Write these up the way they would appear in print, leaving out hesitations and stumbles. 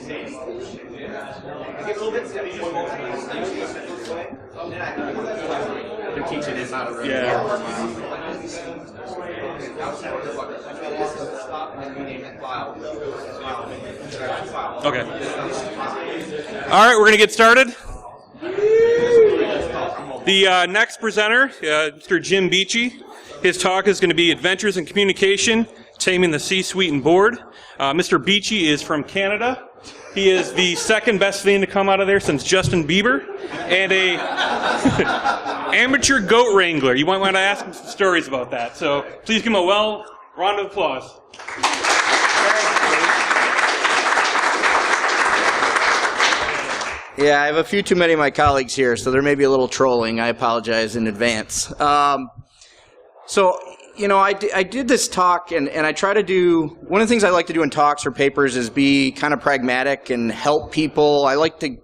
They're teaching it how to really Okay. All right, we're going to get started. The next presenter, Mr. Jim Beechey. His talk is going to be Adventures in Communication, Taming the C-Suite and Board. Mr. Beechey is from Canada. He is the second best thing to come out of there since Justin Bieber, and a amateur goat wrangler. You might want to ask him some stories about that. So please give him a round of applause. Yeah, I have a few too many of my colleagues here, so there may be a little trolling. I apologize in advance. So, you know, I did this talk, and I try to do, one of the things I like to do in talks or papers is be kind of pragmatic and help people. I like to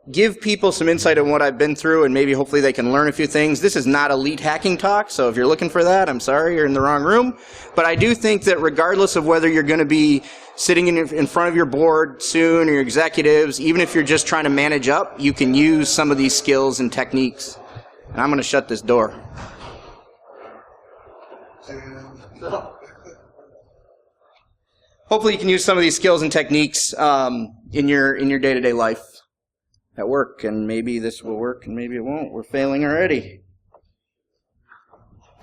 give people some insight on what I've been through, and maybe hopefully they can learn a few things. This is not a lead hacking talk, so if you're looking for that, I'm sorry, you're in the wrong room. But I do think that regardless of whether you're going to be sitting in front of your board soon or your executives, even if you're just trying to manage up, you can use some of these skills and techniques. And I'm going to shut this door. Hopefully you can use some of these skills and techniques in your day-to-day life at work, and maybe this will work and maybe it won't. We're failing already.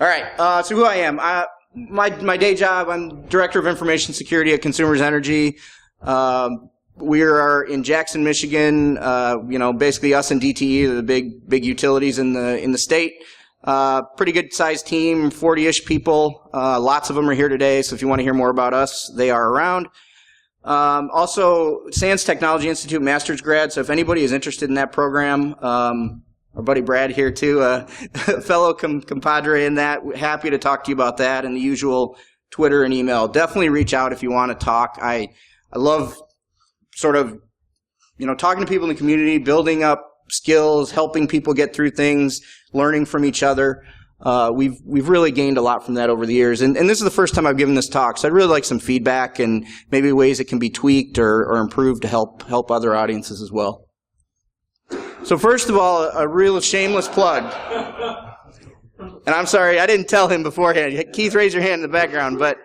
All right, so who I am. My day job, I'm Director of Information Security at Consumers Energy. We are in Jackson, Michigan. You know, basically us and DTE are the big utilities in the state. Pretty good sized team, 40-ish people. Lots of them are here today, so if you want to hear more about us, they are around. Also, SANS Technology Institute master's grad, so if anybody is interested in that program, our buddy Brad here too, a fellow compadre in that, happy to talk to you about that, and the usual Twitter and email. Definitely reach out if you want to talk. I love sort of, you know, talking to people in the community, building up skills, helping people get through things, learning from each other. We've really gained a lot from that over the years. And this is the first time I've given this talk, so I'd really like some feedback and maybe ways it can be tweaked or improved to help other audiences as well. So first of all, a real shameless plug. And I'm sorry, I didn't tell him beforehand. Keith, raise your hand in the background, but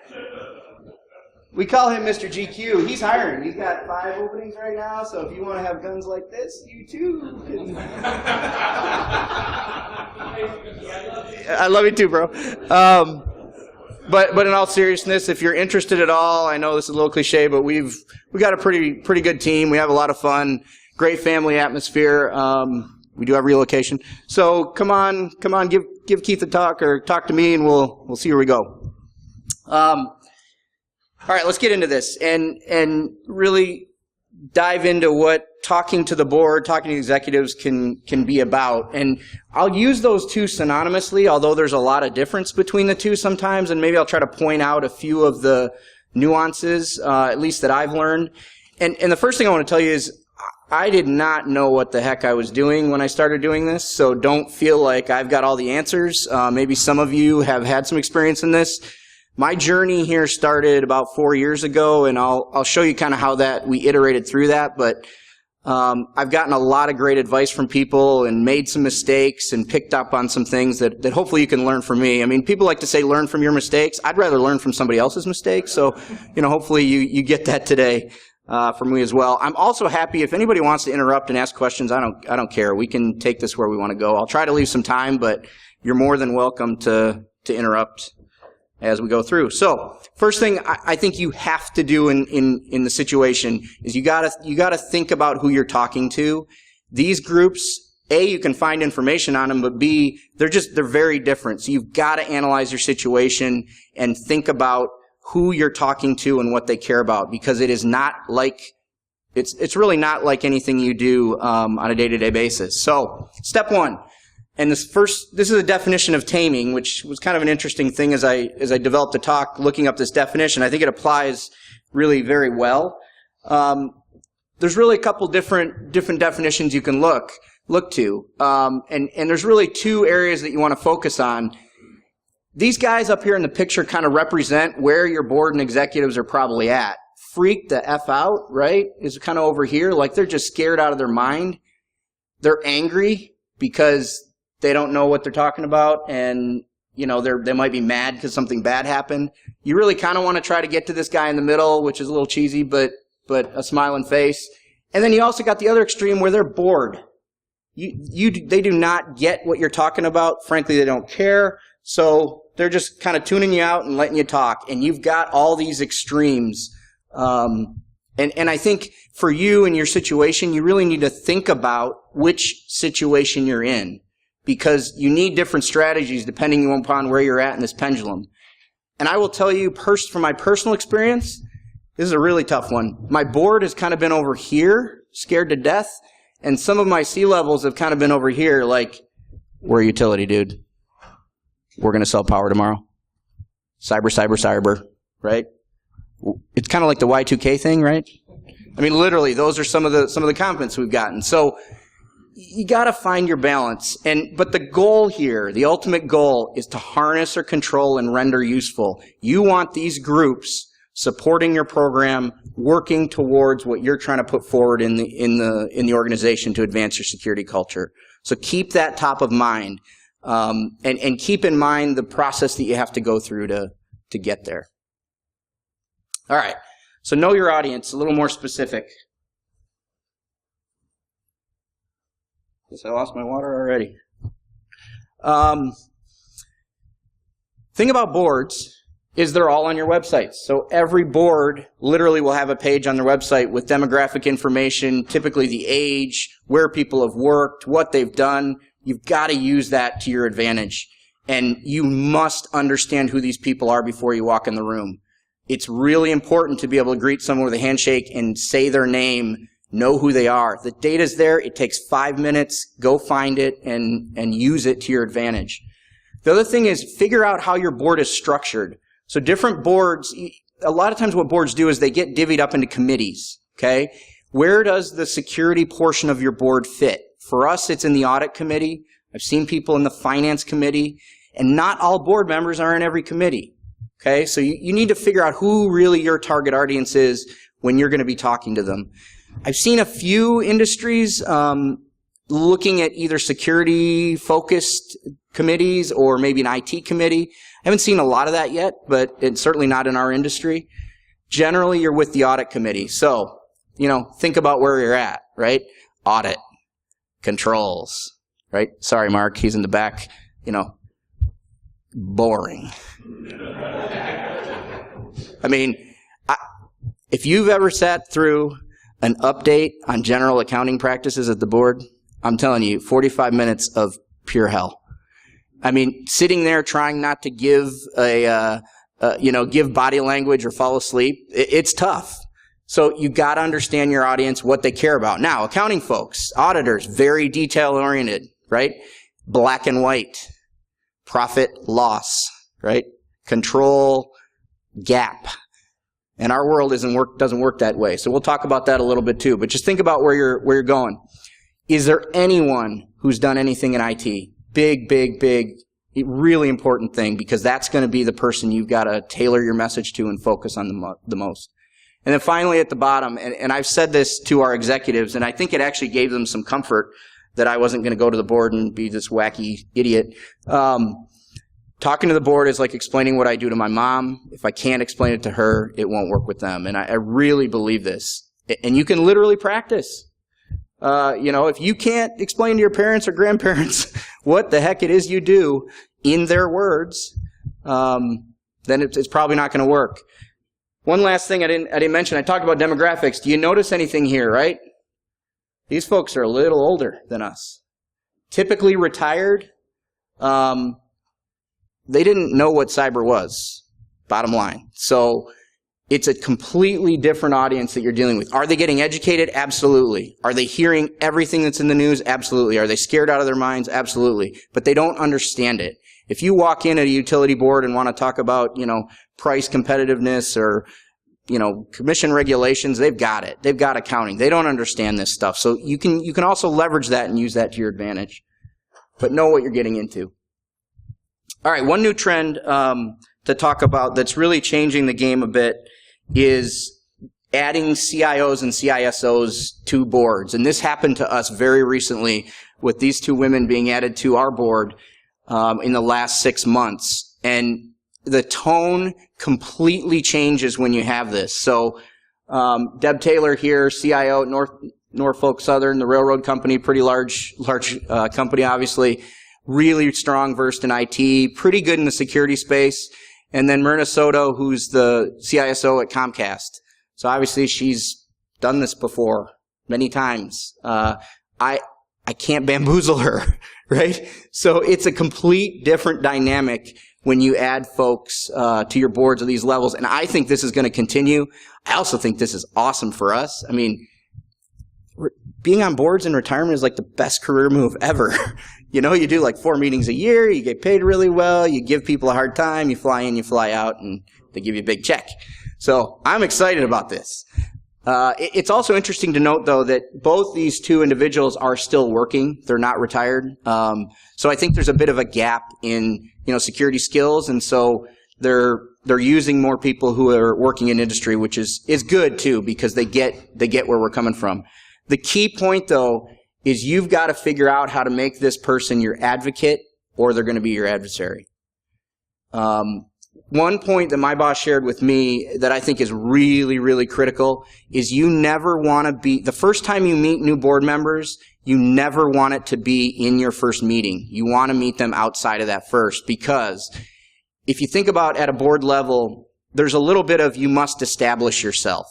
we call him Mr. GQ. He's hiring. He's got 5 openings right now, so if you want to have guns like this, you too can. I love you too, bro. But in all seriousness, if you're interested at all, I know this is a little cliche, but we got a pretty good team. We have a lot of fun, great family atmosphere. We do have relocation, so come on, give Keith a talk or talk to me, and we'll see where we go. All right, let's get into this and really dive into what talking to the board, talking to executives can be about. And I'll use those two synonymously, although there's a lot of difference between the two sometimes, and maybe I'll try to point out a few of the nuances, at least that I've learned. And the first thing I want to tell you is I did not know what the heck I was doing when I started doing this, so don't feel like I've got all the answers. Maybe some of you have had some experience in this. My journey here started about 4 years ago, and I'll show you kind of how we iterated through that, but I've gotten a lot of great advice from people and made some mistakes and picked up on some things that hopefully you can learn from me. I mean, people like to say learn from your mistakes. I'd rather learn from somebody else's mistakes, so you know, hopefully you get that today from me as well. I'm also happy if anybody wants to interrupt and ask questions. I don't care. We can take this where we want to go. I'll try to leave some time, but you're more than welcome to interrupt as we go through. So, first thing I think you have to do in the situation is you gotta think about who you're talking to. These groups, A, you can find information on them, but B, they're very different. So you've got to analyze your situation and think about who you're talking to and what they care about, because it is not like, it's really not like anything you do on a day-to-day basis. So, step 1. And this is a definition of taming, which was kind of an interesting thing as I developed the talk, looking up this definition. I think it applies really very well. There's really a couple different definitions you can look to. And there's really 2 areas that you want to focus on. These guys up here in the picture kind of represent where your board and executives are probably at. freaked the F out, right, is kind of over here. Like they're just scared out of their mind. They're angry because they don't know what they're talking about, and they might be mad because something bad happened. You really kind of want to try to get to this guy in the middle, which is a little cheesy, but a smiling face. And then you also got the other extreme where they're bored. They do not get what you're talking about. Frankly, they don't care. So they're just kind of tuning you out and letting you talk. And you've got all these extremes. And I think for you and your situation, you really need to think about which situation you're in, because you need different strategies depending upon where you're at in this pendulum. And I will tell you, from my personal experience, this is a really tough one. My board has kind of been over here, scared to death, and some of my C-levels have kind of been over here, like, we're a utility, dude. We're going to sell power tomorrow. Cyber, right? It's kind of like the Y2K thing, right? I mean, literally, those are some of the comments we've gotten. So you got to find your balance. But the goal here, the ultimate goal, is to harness or control and render useful. You want these groups supporting your program, working towards what you're trying to put forward in the organization to advance your security culture. So keep that top of mind, and keep in mind the process that you have to go through to get there. All right. So know your audience, a little more specific. Guess I lost my water already. Thing about boards is they're all on your websites. So every board literally will have a page on their website with demographic information, typically the age, where people have worked, what they've done. You've got to use that to your advantage. And you must understand who these people are before you walk in the room. It's really important to be able to greet someone with a handshake and say their name, know who they are. The data's there. It takes 5 minutes. Go find it and use it to your advantage. The other thing is figure out how your board is structured. So different boards, a lot of times what boards do is they get divvied up into committees, okay? Where does the security portion of your board fit? For us, it's in the audit committee. I've seen people in the finance committee, and not all board members are in every committee, okay? So you need to figure out who really your target audience is when you're going to be talking to them. I've seen a few industries looking at either security-focused committees or maybe an IT committee. I haven't seen a lot of that yet, but it's certainly not in our industry. Generally, you're with the audit committee. So, think about where you're at, right? Audit, controls, right? Sorry, Mark, he's in the back, boring. I mean, if you've ever sat through an update on general accounting practices at the board, I'm telling you, 45 minutes of pure hell. I mean, sitting there trying not to give give body language or fall asleep, it's tough. So you got to understand your audience, what they care about. Now, accounting folks, auditors, very detail-oriented, right? Black and white, profit, loss, right? Control, gap. And our world doesn't work that way. So we'll talk about that a little bit too. But just think about where you're going. Is there anyone who's done anything in IT? Big, really important thing, because that's going to be the person you've got to tailor your message to and focus on the most. And then finally at the bottom, and I've said this to our executives, and I think it actually gave them some comfort that I wasn't going to go to the board and be this wacky idiot. Talking to the board is like explaining what I do to my mom. If I can't explain it to her, it won't work with them. And I really believe this. And you can literally practice. If you can't explain to your parents or grandparents what the heck it is you do in their words, then it's probably not going to work. One last thing I didn't mention. I talked about demographics. Do you notice anything here, right? These folks are a little older than us. Typically retired. They didn't know what cyber was, bottom line. So it's a completely different audience that you're dealing with. Are they getting educated? Absolutely. Are they hearing everything that's in the news? Absolutely. Are they scared out of their minds? Absolutely. But they don't understand it. If you walk in at a utility board and want to talk about, price competitiveness or, commission regulations, they've got it. They've got accounting. They don't understand this stuff. So you can also leverage that and use that to your advantage. But know what you're getting into. All right, one new trend to talk about that's really changing the game a bit is adding CIOs and CISOs to boards. And this happened to us very recently with these two women being added to our board in the last 6 months. And the tone completely changes when you have this. So Deb Taylor here, CIO at Norfolk Southern, the railroad company, pretty large company, obviously. Really strong, versed in IT, pretty good in the security space. And then Myrna Soto, who's the CISO at Comcast. So obviously she's done this before many times. I can't bamboozle her, right? So it's a complete different dynamic when you add folks to your boards of these levels. And I think this is going to continue. I also think this is awesome for us. I mean, being on boards in retirement is like the best career move ever. You know, you do like 4 meetings a year, you get paid really well, you give people a hard time, you fly in, you fly out, and they give you a big check. So I'm excited about this. It's also interesting to note, though, that both these two individuals are still working. They're not retired. So I think there's a bit of a gap in, security skills, and so they're using more people who are working in industry, which is good too, because they get where we're coming from. The key point, though, is you've got to figure out how to make this person your advocate, or they're going to be your adversary. One point that my boss shared with me that I think is really, really critical is you never want to be, the first time you meet new board members, you never want it to be in your first meeting. You want to meet them outside of that first, because if you think about at a board level, there's a little bit of you must establish yourself,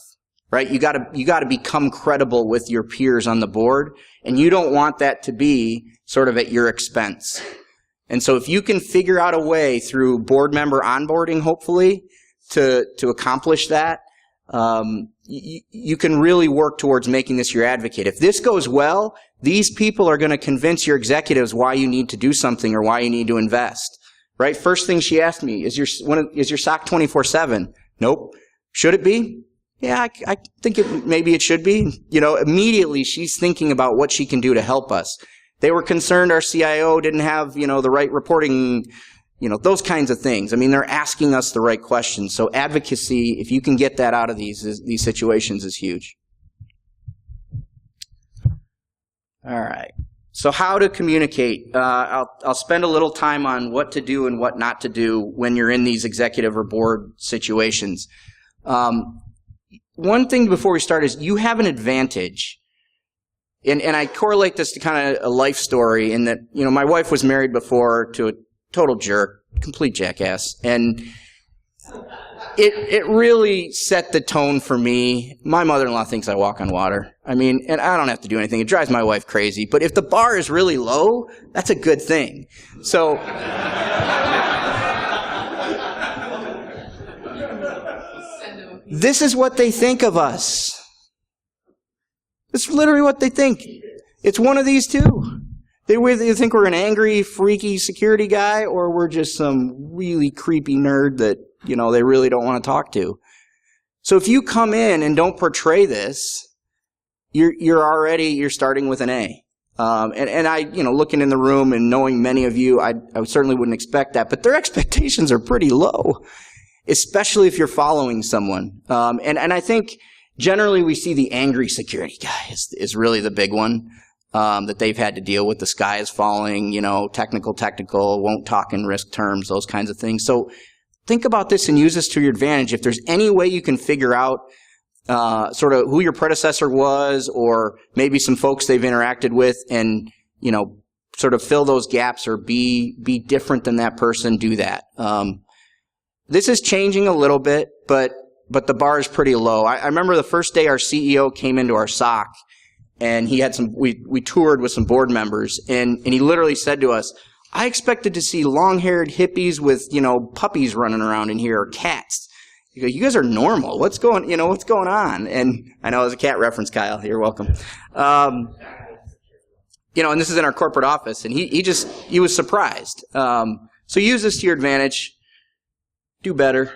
right? You got to become credible with your peers on the board, and you don't want that to be sort of at your expense. And so if you can figure out a way through board member onboarding, hopefully, to accomplish that, you can really work towards making this your advocate. If this goes well, these people are going to convince your executives why you need to do something or why you need to invest. Right? First thing she asked me, is your SOC 24/7? Nope. Should it be? Yeah, I think maybe it should be. Immediately she's thinking about what she can do to help us. They were concerned our CIO didn't have, the right reporting, those kinds of things. I mean, they're asking us the right questions. So advocacy, if you can get that out of these situations, is huge. All right. So how to communicate. I'll spend a little time on what to do and what not to do when you're in these executive or board situations. One thing before we start is you have an advantage. And I correlate this to kind of a life story in that, my wife was married before to a total jerk, complete jackass. And it really set the tone for me. My mother-in-law thinks I walk on water. I mean, and I don't have to do anything. It drives my wife crazy. But if the bar is really low, that's a good thing. So this is what they think of us. It's literally what they think. It's one of these two. They either think we're an angry, freaky security guy, or we're just some really creepy nerd that, they really don't want to talk to. So if you come in and don't portray this, you're starting with an A. And I, looking in the room and knowing many of you, I certainly wouldn't expect that, but their expectations are pretty low, especially if you're following someone. And I think generally we see the angry security guy is really the big one that they've had to deal with. The sky is falling, technical, won't talk in risk terms, those kinds of things. So think about this and use this to your advantage. If there's any way you can figure out sort of who your predecessor was, or maybe some folks they've interacted with, and sort of fill those gaps or be different than that person, do that. This is changing a little bit, but the bar is pretty low. I remember the first day our CEO came into our SOC, and he had we toured with some board members, and he literally said to us, I expected to see long-haired hippies with, puppies running around in here, or cats. He goes, you guys are normal. What's going on? And I know it was a cat reference, Kyle. You're welcome. And this is in our corporate office, and he was surprised. So use this to your advantage. Do better.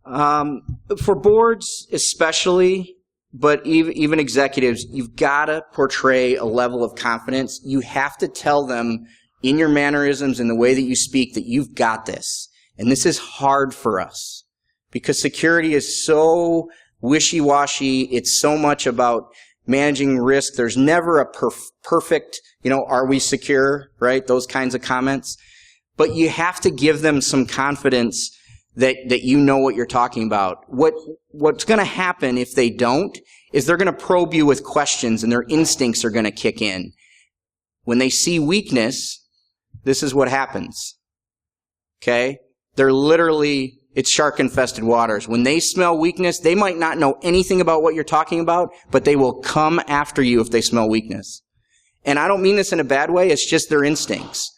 For boards especially, but even executives, you've got to portray a level of confidence. You have to tell them in your mannerisms and the way that you speak that you've got this. And this is hard for us because security is so wishy-washy. It's so much about managing risk. There's never a perfect, are we secure, right? Those kinds of comments. But you have to give them some confidence that you know what you're talking about. What's going to happen if they don't is they're going to probe you with questions, and their instincts are going to kick in. When they see weakness, this is what happens. Okay? They're literally, it's shark-infested waters. When they smell weakness, they might not know anything about what you're talking about, but they will come after you if they smell weakness. And I don't mean this in a bad way, it's just their instincts.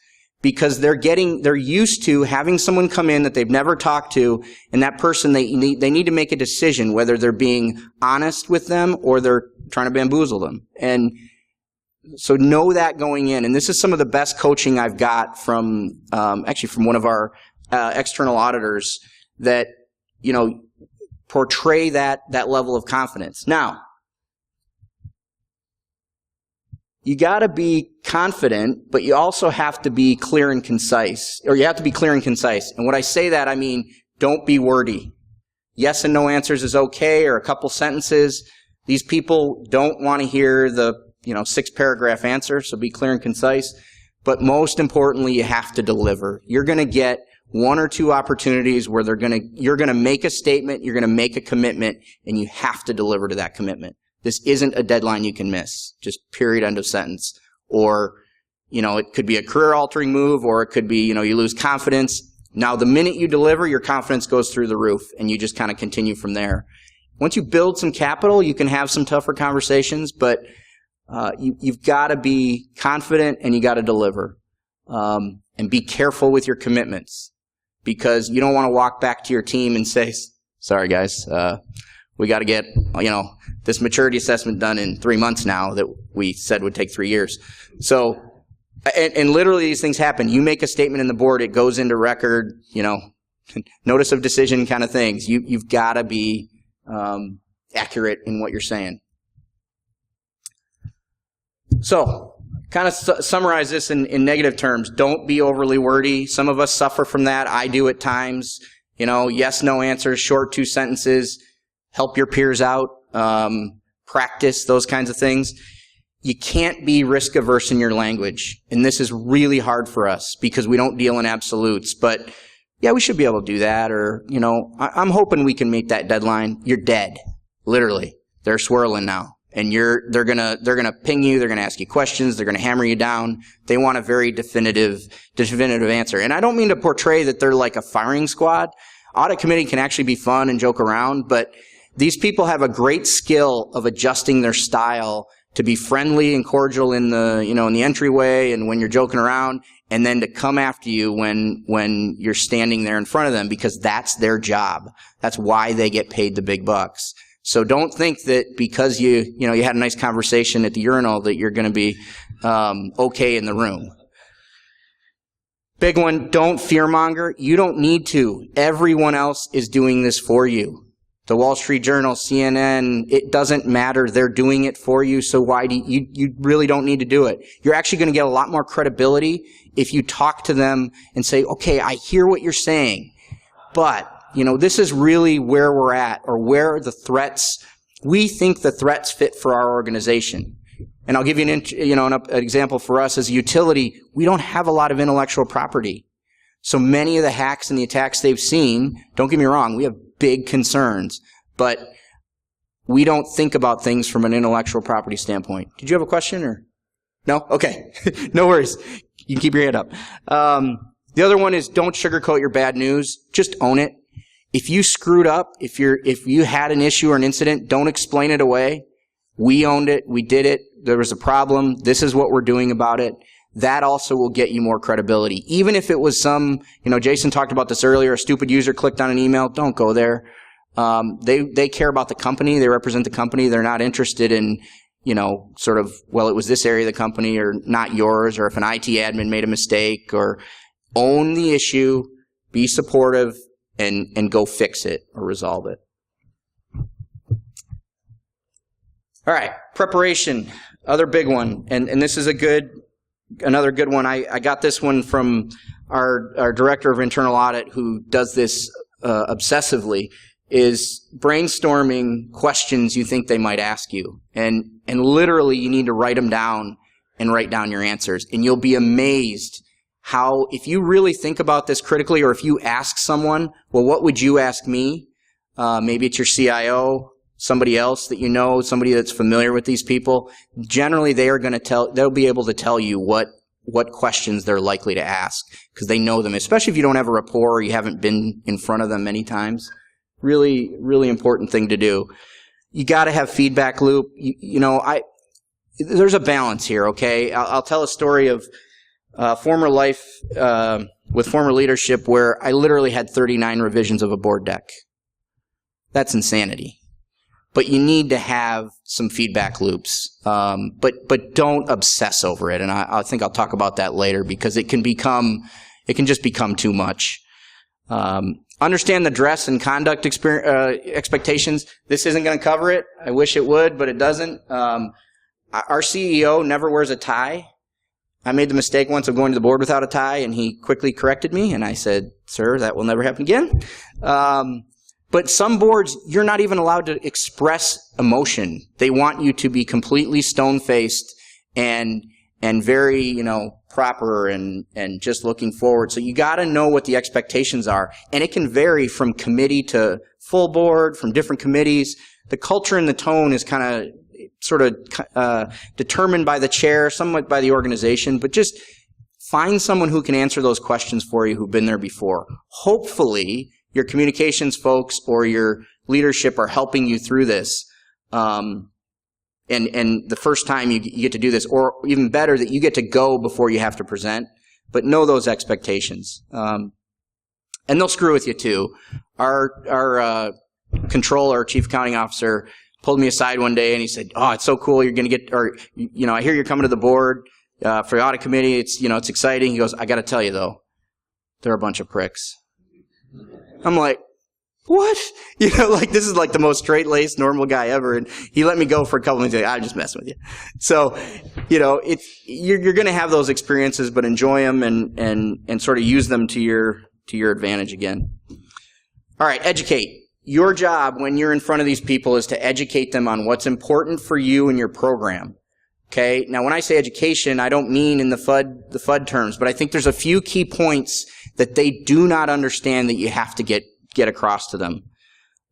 Because they're used to having someone come in that they've never talked to, and that person, they need to make a decision whether they're being honest with them or they're trying to bamboozle them. And so know that going in. And this is some of the best coaching I've got from, actually from one of our external auditors that, portray that level of confidence. Now, you got to be confident, but you also have to be clear and concise. Or you have to be clear and concise. And when I say that, I mean, don't be wordy. Yes and no answers is okay, or a couple sentences. These people don't want to hear the, 6-paragraph answer, so be clear and concise. But most importantly, you have to deliver. You're going to get 1 or 2 opportunities where you're going to make a statement, you're going to make a commitment, and you have to deliver to that commitment. This isn't a deadline you can miss, just period, end of sentence. Or, it could be a career-altering move, or it could be, you lose confidence. Now, the minute you deliver, your confidence goes through the roof, and you just kind of continue from there. Once you build some capital, you can have some tougher conversations, but you've got to be confident, and you got to deliver. And be careful with your commitments, because you don't want to walk back to your team and say, sorry, guys, we got to get, this maturity assessment done in 3 months now that we said would take 3 years. So, and literally these things happen. You make a statement in the board, it goes into record, notice of decision kind of things. You've got to be accurate in what you're saying. So, kind of summarize this in negative terms. Don't be overly wordy. Some of us suffer from that. I do at times. Yes, no answers, short 2 sentences. Help your peers out. Practice, those kinds of things. You can't be risk averse in your language. And this is really hard for us because we don't deal in absolutes. But yeah, we should be able to do that. Or, I'm hoping we can meet that deadline. You're dead. Literally. They're swirling now. And they're gonna ping you, they're gonna ask you questions, they're gonna hammer you down. They want a very definitive answer. And I don't mean to portray that they're like a firing squad. Audit committee can actually be fun and joke around, but these people have a great skill of adjusting their style to be friendly and cordial in the, in the entryway and when you're joking around, and then to come after you when you're standing there in front of them, because that's their job. That's why they get paid the big bucks. So don't think that because you had a nice conversation at the urinal that you're going to be okay in the room. Big one, don't fearmonger. You don't need to. Everyone else is doing this for you. The Wall Street Journal, CNN, it doesn't matter. They're doing it for you, so why do you really don't need to do it. You're actually going to get a lot more credibility if you talk to them and say, okay, I hear what you're saying, but, this is really where we're at, or where the threats, we think the threats fit for our organization. And I'll give you an example for us as a utility. We don't have a lot of intellectual property. So many of the hacks and the attacks they've seen, don't get me wrong, we have big concerns, but we don't think about things from an intellectual property standpoint. Did you have a question or? No? Okay. No worries. You can keep your hand up. The other one is don't sugarcoat your bad news. Just own it. If you screwed up, if you had an issue or an incident, don't explain it away. We owned it. We did it. There was a problem. This is what we're doing about it. That also will get you more credibility. Even if it was some, Jason talked about this earlier, a stupid user clicked on an email, don't go there. They care about the company. They represent the company. They're not interested in, it was this area of the company or not yours, or if an IT admin made a mistake, or own the issue, be supportive, and go fix it or resolve it. All right, preparation, other big one, and this is another good one. I got this one from our director of internal audit, who does this obsessively, is brainstorming questions you think they might ask you. And literally you need to write them down and write down your answers. And you'll be amazed how, if you really think about this critically, or if you ask someone, well, what would you ask me? Maybe it's your CIO, somebody else that you know, somebody that's familiar with these people. Generally, they'll be able to tell you what questions they're likely to ask, because they know them, especially if you don't have a rapport or you haven't been in front of them many times. Really, really important thing to do. You got to have feedback loop. There's a balance here, okay? I'll tell a story of former life with former leadership where I literally had 39 revisions of a board deck. That's insanity. But you need to have some feedback loops. But don't obsess over it. And I think I'll talk about that later, because it can just become too much. Understand the dress and conduct expectations. This isn't going to cover it. I wish it would, but it doesn't. Our CEO never wears a tie. I made the mistake once of going to the board without a tie, and he quickly corrected me, and I said, "Sir, that will never happen again." But some boards, you're not even allowed to express emotion. They want you to be completely stone-faced and very, proper and just looking forward. So you got to know what the expectations are. And it can vary from committee to full board, from different committees. The culture and the tone is kind of sort of determined by the chair, somewhat by the organization, but just find someone who can answer those questions for you who've been there before. Hopefully, your communications folks or your leadership are helping you through this. And the first time you get to do this, or even better, that you get to go before you have to present, but know those expectations. And they'll screw with you too. Our controller, chief accounting officer, pulled me aside one day and he said, "Oh, it's so cool. You're going to get, I hear you're coming to the board for the audit committee. It's exciting." He goes, "I got to tell you though, they're a bunch of pricks." I'm like, what? This is like the most straight-laced, normal guy ever. And he let me go for a couple minutes. I'm just messing with you. So, you're going to have those experiences, but enjoy them and sort of use them to your advantage again. All right, educate. Your job when you're in front of these people is to educate them on what's important for you and your program. Okay? Now, when I say education, I don't mean in the FUD terms, but I think there's a few key points that they do not understand that you have to get across to them.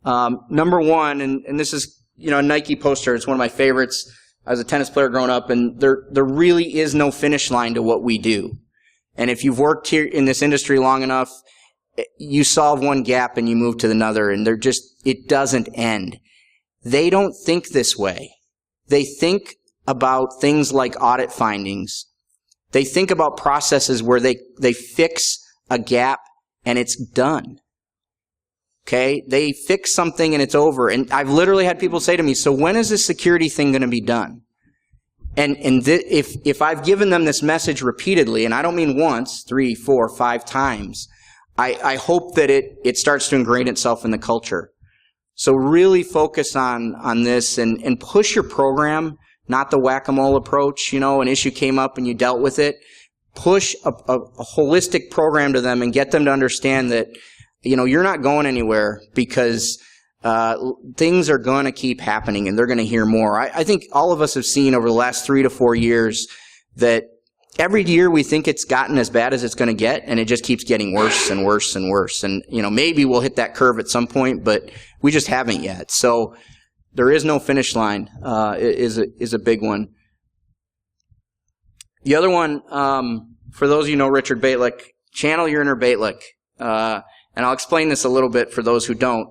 Number one, and this is, a Nike poster. It's one of my favorites. I was a tennis player growing up, and there really is no finish line to what we do. And if you've worked here in this industry long enough, you solve one gap and you move to another, and it doesn't end. They don't think this way. They think about things like audit findings. They think about processes where they fix a gap and it's done. Okay? They fix something and it's over. And I've literally had people say to me, "So when is this security thing going to be done?" And if I've given them this message repeatedly, and I don't mean once, 3, 4, 5 times, I hope that it starts to ingrain itself in the culture. So really focus on this and push your program, not the whack-a-mole approach. An issue came up and you dealt with it. Push a holistic program to them and get them to understand that, you're not going anywhere, because things are going to keep happening and they're going to hear more. I think all of us have seen over the last 3 to 4 years that every year we think it's gotten as bad as it's going to get, and it just keeps getting worse and worse and worse. And, maybe we'll hit that curve at some point, but we just haven't yet. So there is no finish line, is a big one. The other one, for those of you who know Richard Baitlick, channel your inner Baitlick. And I'll explain this a little bit for those who don't.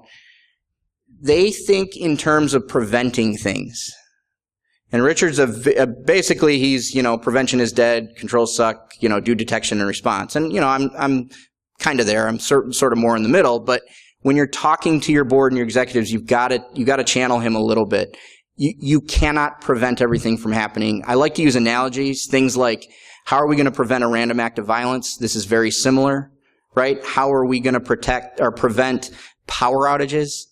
They think in terms of preventing things. And Richard's basically he's, prevention is dead, controls suck, do detection and response. And, I'm kind of there. I'm sort of more in the middle. But when you're talking to your board and your executives, you've got to channel him a little bit. You cannot prevent everything from happening. I like to use analogies, things like, how are we going to prevent a random act of violence? This is very similar, right? How are we going to protect or prevent power outages?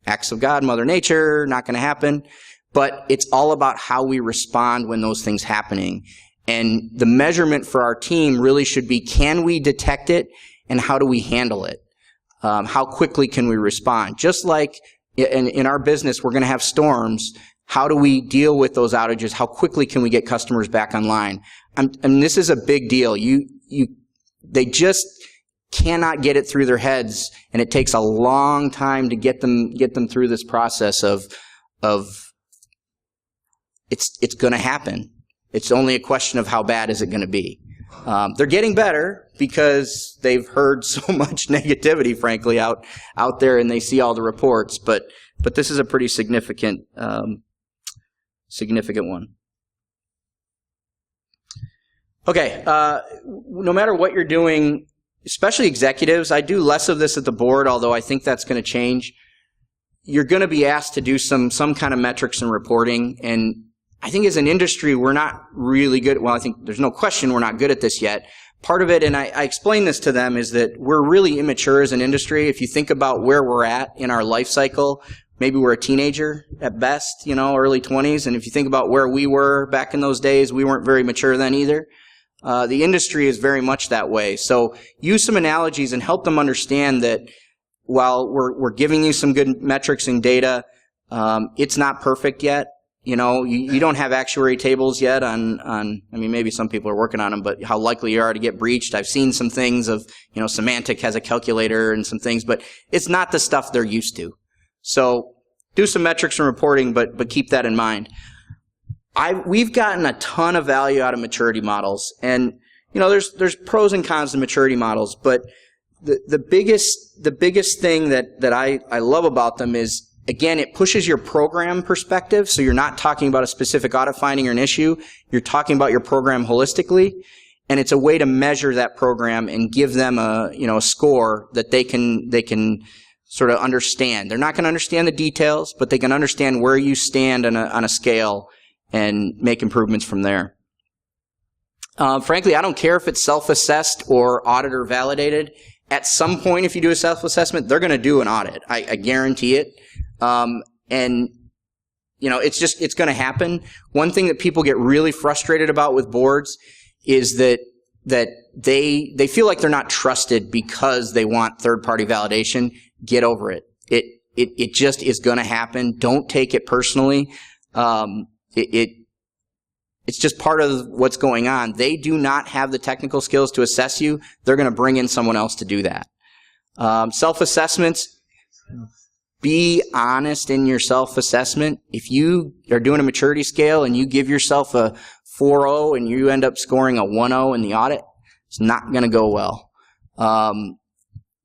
Acts of God, Mother Nature, not going to happen. But it's all about how we respond when those things happening. And the measurement for our team really should be, can we detect it and how do we handle it? How quickly can we respond? Just like in our business, we're going to have storms. How do we deal with those outages? How quickly can we get customers back online? And this is a big deal. They just cannot get it through their heads, and it takes a long time to get them through this process of it's going to happen. It's only a question of how bad is it going to be. They're getting better because they've heard so much negativity, frankly, out there, and they see all the reports. But this is a pretty significant one. Okay, no matter what you're doing, especially executives, I do less of this at the board, although I think that's going to change. You're going to be asked to do some kind of metrics and reporting, and I think as an industry, we're not really good. Well, I think there's no question we're not good at this yet. Part of it, and I explain this to them, is that we're really immature as an industry. If you think about where we're at in our life cycle, maybe we're a teenager at best, early 20s. And if you think about where we were back in those days, we weren't very mature then either. The industry is very much that way. So use some analogies and help them understand that while we're giving you some good metrics and data, it's not perfect yet. You don't have actuary tables yet on, maybe some people are working on them, but how likely you are to get breached. I've seen some things of, Semantic has a calculator and some things, but it's not the stuff they're used to. So do some metrics and reporting, but keep that in mind. We've gotten a ton of value out of maturity models, and there's pros and cons to maturity models, but the biggest thing that I love about them is, again, it pushes your program perspective, so you're not talking about a specific audit finding or an issue. You're talking about your program holistically, and it's a way to measure that program and give them a score that they can sort of understand. They're not going to understand the details, but they can understand where you stand on a scale and make improvements from there. Frankly, I don't care if it's self-assessed or auditor validated. At some point, if you do a self-assessment, they're going to do an audit. I guarantee it. It's going to happen. One thing that people get really frustrated about with boards is that they feel like they're not trusted because they want third-party validation. Get over it. It just is going to happen. Don't take it personally. It's just part of what's going on. They do not have the technical skills to assess you. They're going to bring in someone else to do that. Self-assessments, be honest in your self-assessment. If you are doing a maturity scale and you give yourself a 4.0 and you end up scoring a 1.0 in the audit, it's not going to go well.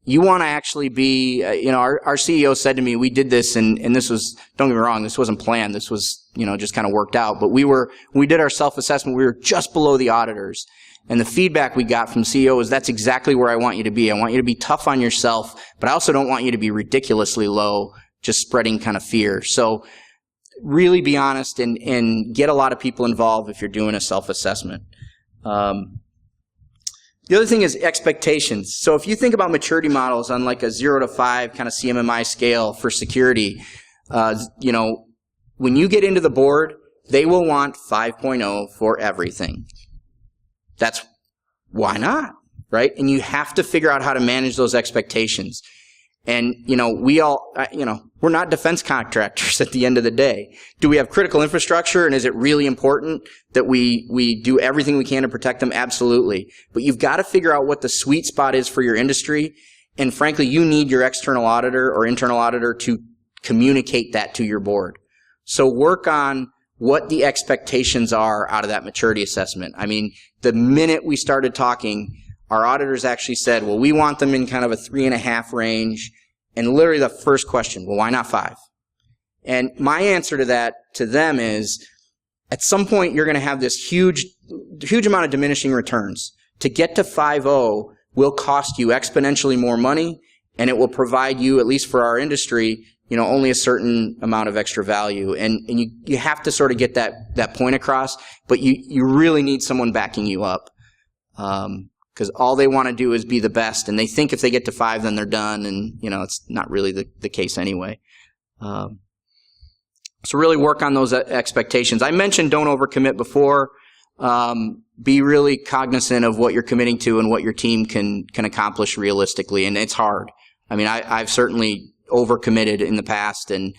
You want to actually be, our CEO said to me, we did this, and this was, don't get me wrong, this wasn't planned. This was, just kind of worked out. But when we did our self-assessment, we were just below the auditors. And the feedback we got from CEO was, that's exactly where I want you to be. I want you to be tough on yourself, but I also don't want you to be ridiculously low, just spreading kind of fear. So really be honest and get a lot of people involved if you're doing a self-assessment. The other thing is expectations. So if you think about maturity models on like a 0 to 5 kind of CMMI scale for security, when you get into the board, they will want 5.0 for everything. That's why not, right? And you have to figure out how to manage those expectations. And, we're not defense contractors at the end of the day. Do we have critical infrastructure, and is it really important that we do everything we can to protect them? Absolutely. But you've got to figure out what the sweet spot is for your industry. And frankly, you need your external auditor or internal auditor to communicate that to your board. So work on what the expectations are out of that maturity assessment. The minute we started talking, our auditors actually said, well, we want them in kind of a 3.5 range. And literally the first question, well, why not 5? And my answer to that to them is, at some point you're going to have this huge amount of diminishing returns. To get to 5.0 will cost you exponentially more money, and it will provide you, at least for our industry, only a certain amount of extra value. And you have to sort of get that point across, but you really need someone backing you up. Because all they want to do is be the best, and they think if they get to 5, then they're done, and it's not really the case anyway. So really work on those expectations. I mentioned don't overcommit before. Be really cognizant of what you're committing to and what your team can accomplish realistically, and it's hard. I mean, I've certainly overcommitted in the past, and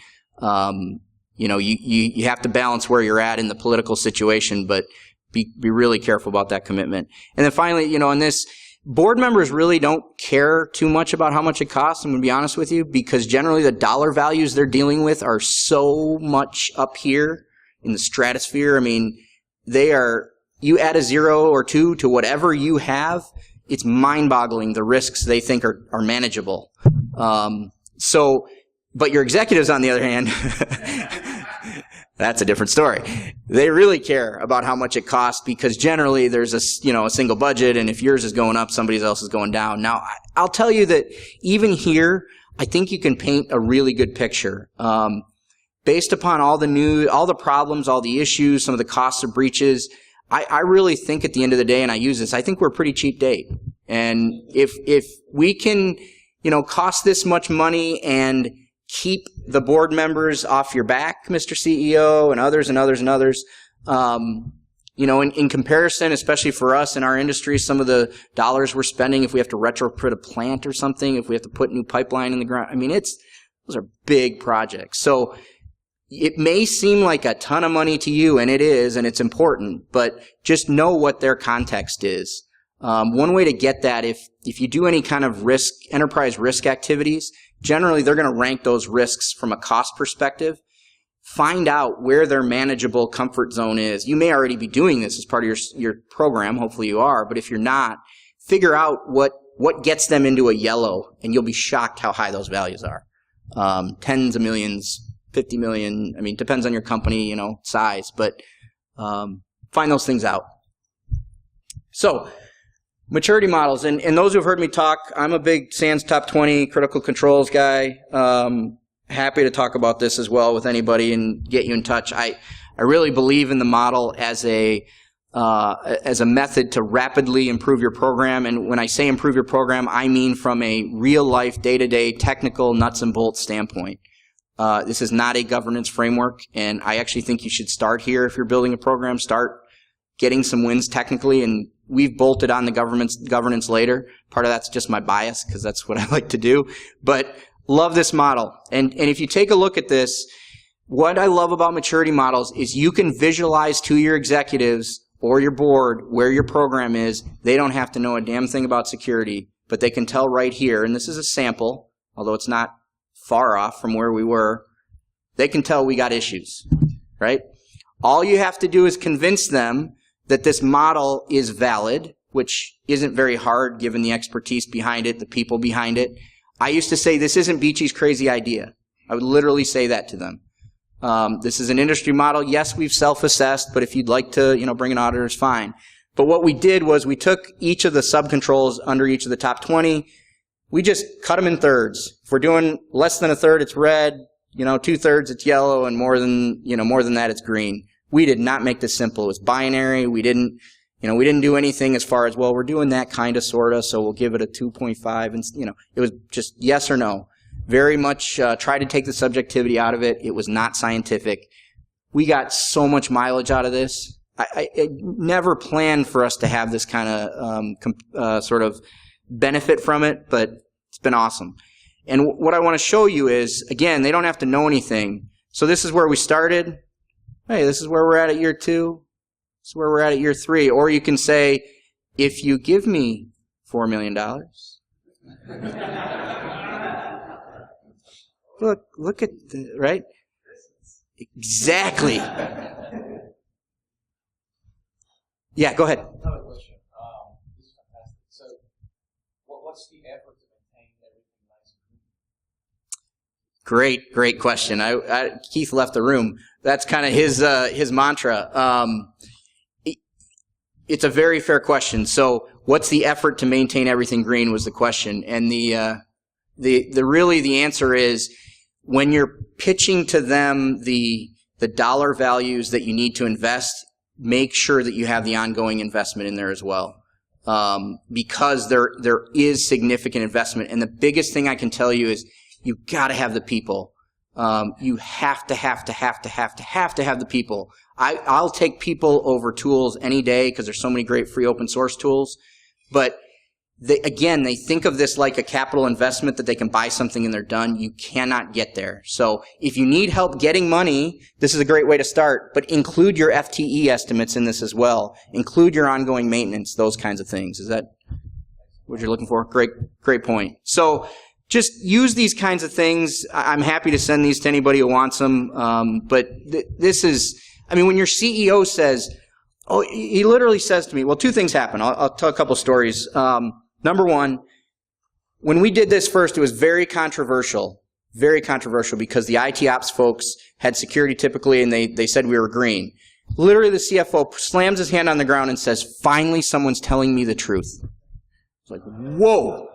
you know, you have to balance where you're at in the political situation, but be really careful about that commitment. And then finally, you know, in this, board members really don't care too much about how much it costs, I'm going to be honest with you, because generally the dollar values they're dealing with are so much up here in the stratosphere. I mean, you add a 0 or 2 to whatever you have, it's mind-boggling the risks they think are manageable. But your executives, on the other hand, that's a different story. They really care about how much it costs, because generally there's a single budget, and if yours is going up, somebody else is going down. Now, I'll tell you that even here, I think you can paint a really good picture. Based upon all the problems, all the issues, some of the costs of breaches, I really think at the end of the day, and I use this, I think we're a pretty cheap date. And if we can, you know, cost this much money and keep the board members off your back, Mr. CEO, and others and others and others. You know, in comparison, especially for us in our industry, some of the dollars we're spending, if we have to retrofit a plant or something, if we have to put new pipeline in the ground, I mean, those are big projects. So it may seem like a ton of money to you, and it is, and it's important, but just know what their context is. One way to get that, if you do any kind of enterprise risk activities, generally they're going to rank those risks from a cost perspective. Find out where their manageable comfort zone is. You may already be doing this as part of your program. Hopefully you are. But if you're not, figure out what gets them into a yellow, and you'll be shocked how high those values are. Tens of millions, 50 million. I mean, depends on your company, you know, size. But find those things out. So, maturity models, and those who've heard me talk, I'm a big SANS Top 20 critical controls guy. Happy to talk about this as well with anybody and get you in touch. I really believe in the model as a method to rapidly improve your program. And when I say improve your program, I mean from a real-life, day-to-day, technical, nuts and bolts standpoint. This is not a governance framework, and I actually think you should start here if you're building a program. Start getting some wins technically, and we've bolted on the governance later. Part of that's just my bias, because that's what I like to do. But love this model. And if you take a look at this, what I love about maturity models is you can visualize to your executives or your board where your program is. They don't have to know a damn thing about security, but they can tell right here, and this is a sample, although it's not far off from where we were, they can tell we got issues, right? All you have to do is convince them that this model is valid, which isn't very hard given the expertise behind it, the people behind it. I used to say, this isn't Beechey's crazy idea. I would literally say that to them. This is an industry model. Yes, we've self-assessed, but if you'd like to, you know, bring an auditor, it's fine. But what we did was we took each of the sub-controls under each of the top 20. We just cut them in thirds. If we're doing less than a third, it's red. You know, 2/3, it's yellow, and more than that, it's green. We did not make this simple. It was binary. We didn't do anything as far as, well, we're doing that kind of, sort of, so we'll give it a 2.5. And, you know, it was just yes or no. Very much try to take the subjectivity out of it. It was not scientific. We got so much mileage out of this. I never planned for us to have this kind of sort of benefit from it, but it's been awesome. And what I want to show you is, again, they don't have to know anything. So this is where we started. Hey, this is where we're at year 2. This is where we're at year 3. Or you can say, if you give me $4 million. Look at the, right? Exactly. Yeah, go ahead. I have a question. This is fantastic. So, what's the effort to maintain everything nice and clean? Great question. Keith left the room. That's kind of his mantra. It's a very fair question. So, what's the effort to maintain everything green was the question, and the answer is, when you're pitching to them the dollar values that you need to invest, make sure that you have the ongoing investment in there as well, because there is significant investment. And the biggest thing I can tell you is you've got to have the people. You have to have the people. I'll take people over tools any day because there's so many great free open source tools, but they think of this like a capital investment that they can buy something and they're done. You cannot get there. So if you need help getting money, this is a great way to start, but include your FTE estimates in this as well. Include your ongoing maintenance, those kinds of things. Is that what you're looking for? Great point. So just use these kinds of things. I'm happy to send these to anybody who wants them. But this is, I mean, when your CEO says, oh, he literally says to me, well, two things happen. I'll tell a couple stories. Number one, when we did this first, it was very controversial because the IT ops folks had security typically, and they said we were green. Literally, the CFO slams his hand on the ground and says, finally, someone's telling me the truth. It's like, whoa.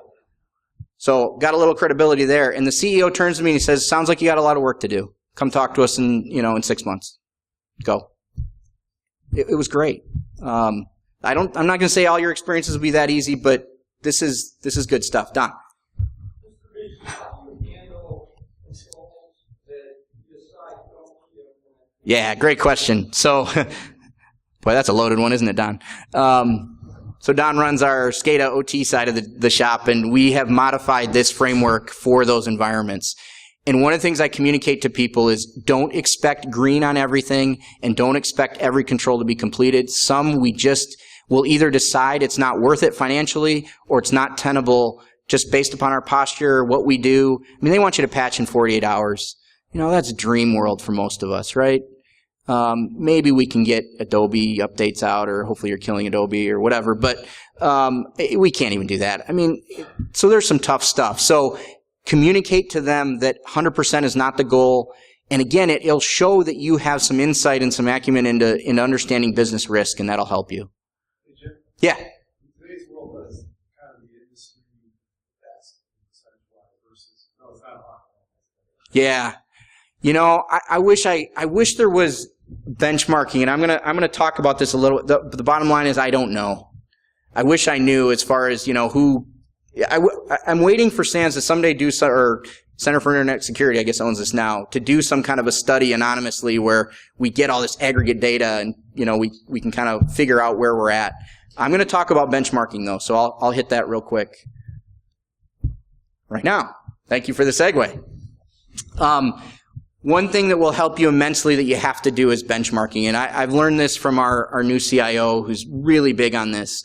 So got a little credibility there. And the CEO turns to me and he says, sounds like you got a lot of work to do. Come talk to us in 6 months. Go. It was great. I'm not going to say all your experiences will be that easy, but this is good stuff. Don. Yeah, great question. So, boy, that's a loaded one, isn't it, Don? So Don runs our SCADA OT side of the shop, and we have modified this framework for those environments. And one of the things I communicate to people is don't expect green on everything and don't expect every control to be completed. Some we just will either decide it's not worth it financially or it's not tenable just based upon our posture, what we do. I mean, they want you to patch in 48 hours. That's dream world for most of us, right? Maybe we can get Adobe updates out, or hopefully you're killing Adobe or whatever, but we can't even do that. I mean, so there's some tough stuff. So communicate to them that 100% is not the goal. And again, it'll show that you have some insight and some acumen into understanding business risk, and that'll help you. Yeah. Today's world is kind of the industry best versus no, it's not a lot. Yeah. I wish there was benchmarking, and I'm gonna talk about this a little. The bottom line is I don't know. I wish I knew as far as who. I'm waiting for SANS to someday do or Center for Internet Security, I guess owns this now, to do some kind of a study anonymously where we get all this aggregate data and we can kind of figure out where we're at. I'm going to talk about benchmarking though, so I'll hit that real quick right now. Thank you for the segue. One thing that will help you immensely that you have to do is benchmarking, and I've learned this from our new CIO who's really big on this.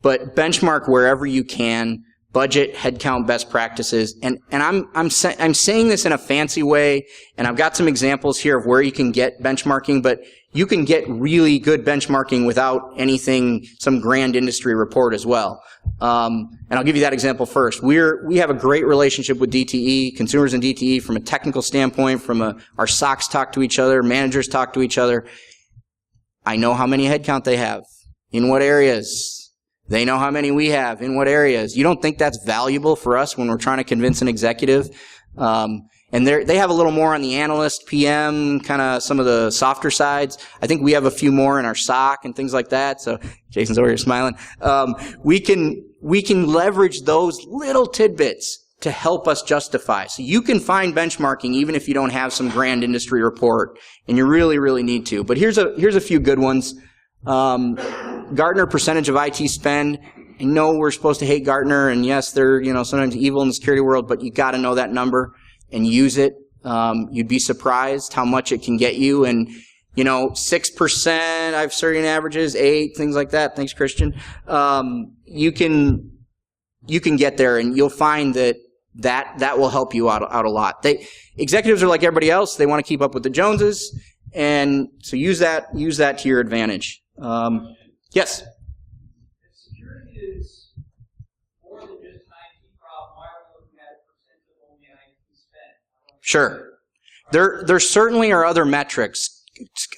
But benchmark wherever you can. Budget, headcount, best practices, and I'm saying this in a fancy way, and I've got some examples here of where you can get benchmarking, but you can get really good benchmarking without anything, some grand industry report as well. And I'll give you that example first. We have a great relationship with DTE, consumers in DTE, from a technical standpoint, our SOCs talk to each other, managers talk to each other. I know how many headcount they have, in what areas. They know how many we have, in what areas. You don't think that's valuable for us when we're trying to convince an executive? And they have a little more on the analyst, PM, kind of some of the softer sides. I think we have a few more in our SOC and things like that. So Jason's over here smiling. We can leverage those little tidbits to help us justify. So you can find benchmarking even if you don't have some grand industry report, and you really, really need to. But here's a few good ones. Gartner percentage of IT spend. I know we're supposed to hate Gartner, and yes, they're sometimes evil in the security world, but you got to know that number and use it. You'd be surprised how much it can get you. And 6%. I've certain averages, 8%, things like that. Thanks, Christian. You can get there, and you'll find that will help you out a lot. Executives are like everybody else; they want to keep up with the Joneses, and so use that to your advantage. Yes? If security is more than just an IT problem, why are we looking at a percentage of only IT spend? Sure. There certainly are other metrics.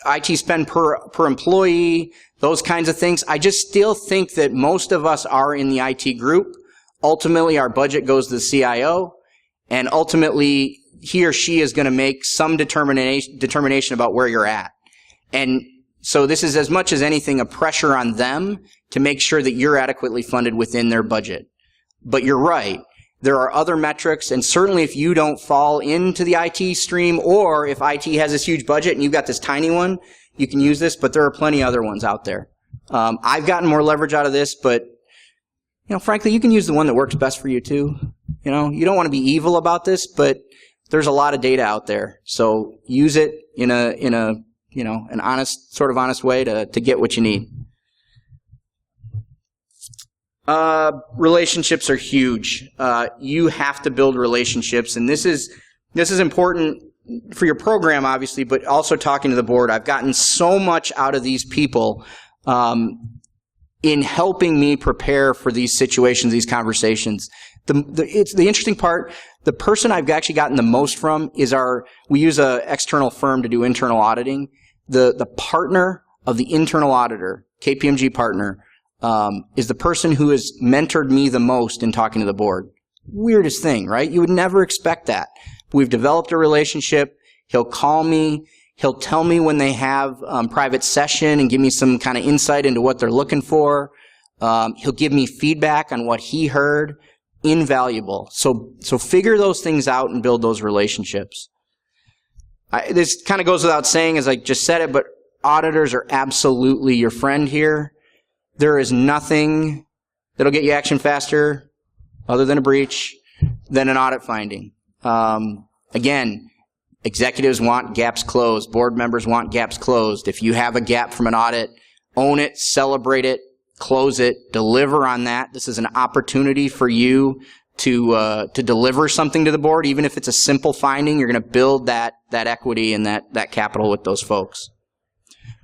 IT spend per employee, those kinds of things. I just still think that most of us are in the IT group. Ultimately, our budget goes to the CIO, and ultimately, he or she is going to make some determination about where you're at. And so this is, as much as anything, a pressure on them to make sure that you're adequately funded within their budget. But you're right. There are other metrics, and certainly if you don't fall into the IT stream, or if IT has this huge budget and you've got this tiny one, you can use this, but there are plenty other ones out there. I've gotten more leverage out of this, but frankly, you can use the one that works best for you too. You don't want to be evil about this, but there's a lot of data out there. So use it in an honest way to get what you need. Relationships are huge. You have to build relationships, and this is important for your program, obviously, but also talking to the board. I've gotten so much out of these people in helping me prepare for these situations, these conversations. It's the interesting part. The person I've actually gotten the most from is we use an external firm to do internal auditing. The partner of the internal auditor, KPMG partner, is the person who has mentored me the most in talking to the board. Weirdest thing, right? You would never expect that. We've developed a relationship. He'll call me. He'll tell me when they have private session and give me some kind of insight into what they're looking for. He'll give me feedback on what he heard. Invaluable. So figure those things out and build those relationships. This kind of goes without saying, as I just said it, but auditors are absolutely your friend here. There is nothing that'll get you action faster, other than a breach, than an audit finding. Again, executives want gaps closed. Board members want gaps closed. If you have a gap from an audit, own it, celebrate it, close it, deliver on that. This is an opportunity for you to deliver something to the board. Even if it's a simple finding, you're going to build that equity and that capital with those folks.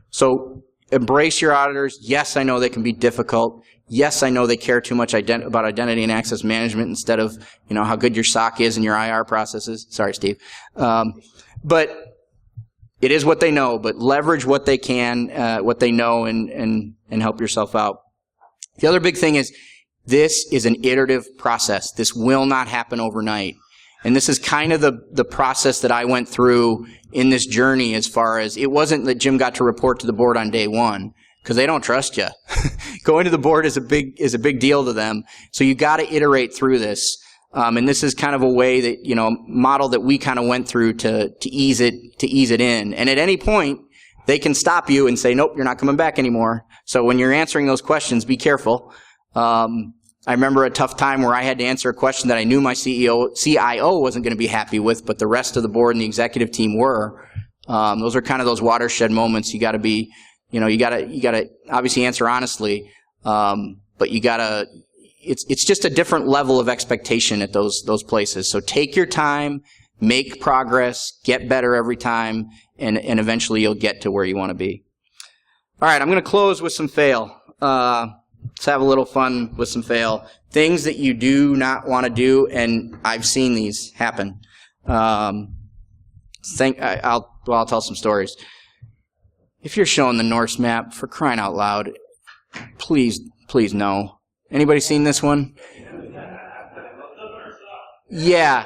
So embrace your auditors. Yes, I know they can be difficult. Yes, I know they care too much about identity and access management instead of, how good your SOC is and your IR processes. Sorry, Steve. But it is what they know, but leverage what they can, what they know, and help yourself out. The other big thing is this is an iterative process. This will not happen overnight. And this is kind of the process that I went through in this journey, as far as it wasn't that Jim got to report to the board on day one, because they don't trust you. Going to the board is a big deal to them. So you got to iterate through this. And this is kind of a way that, model that we kind of went through to ease it in. And at any point, they can stop you and say, nope, you're not coming back anymore. So when you're answering those questions, be careful. I remember a tough time where I had to answer a question that I knew my CIO wasn't going to be happy with, but the rest of the board and the executive team were. Those are kind of those watershed moments. You got to be, you got to obviously answer honestly, but you got to. It's just a different level of expectation at those places. So take your time, make progress, get better every time, and eventually you'll get to where you want to be. All right, I'm going to close with some fail. Let's have a little fun with some fail. Things that you do not want to do, and I've seen these happen. I'll tell some stories. If you're showing the Norse map, for crying out loud, please no. Anybody seen this one? Yeah.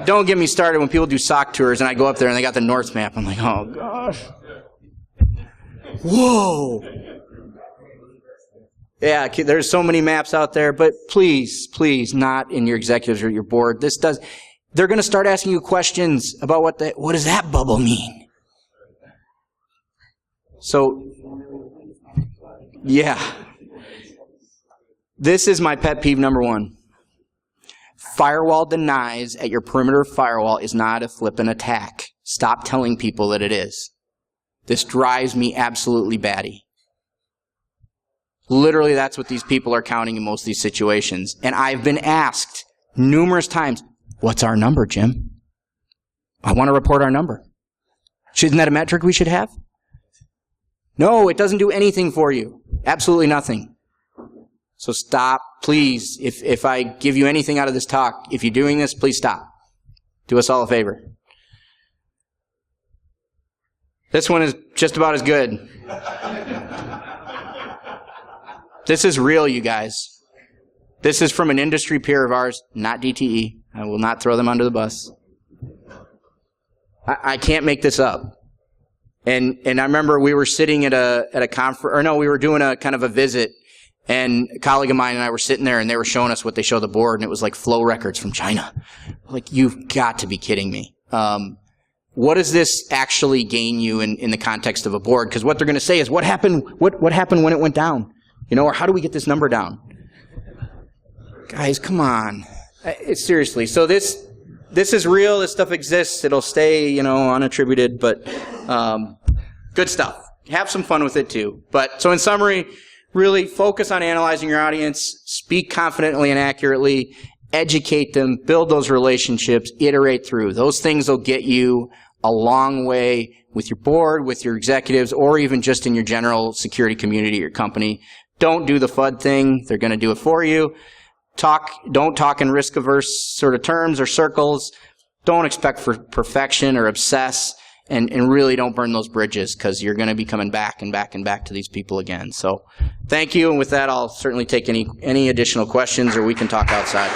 Don't get me started when people do SOC tours and I go up there and they got the Norse map. I'm like, oh gosh. Whoa. Yeah, there's so many maps out there, but please, not in your executives or your board. They're going to start asking you questions about what does that bubble mean? So, yeah. This is my pet peeve number one. Firewall denies at your perimeter firewall is not a flippin' attack. Stop telling people that it is. This drives me absolutely batty. Literally, that's what these people are counting in most of these situations. And I've been asked numerous times, what's our number, Jim? I want to report our number. Isn't that a metric we should have? No, it doesn't do anything for you. Absolutely nothing. So stop, please. If I give you anything out of this talk, if you're doing this, please stop. Do us all a favor. This one is just about as good. This is real, you guys. This is from an industry peer of ours, not DTE. I will not throw them under the bus. I can't make this up. And I remember we were sitting at a conference, or no, we were doing a kind of a visit, and a colleague of mine and I were sitting there and they were showing us what they show the board, and it was like flow records from China. Like, you've got to be kidding me. What does this actually gain you in the context of a board? Because what they're going to say is, what happened when it went down? Or how do we get this number down? Guys, come on. Seriously. So this is real. This stuff exists. It'll stay, unattributed, but good stuff. Have some fun with it too. But so in summary, really focus on analyzing your audience, speak confidently and accurately, educate them, build those relationships, iterate through. Those things will get you a long way with your board, with your executives, or even just in your general security community, your company. Don't do the FUD thing. They're going to do it for you. Don't talk in risk-averse sort of terms or circles. Don't expect for perfection or obsess, and really don't burn those bridges, because you're going to be coming back and back and back to these people again. So thank you, and with that, I'll certainly take any additional questions, or we can talk outside.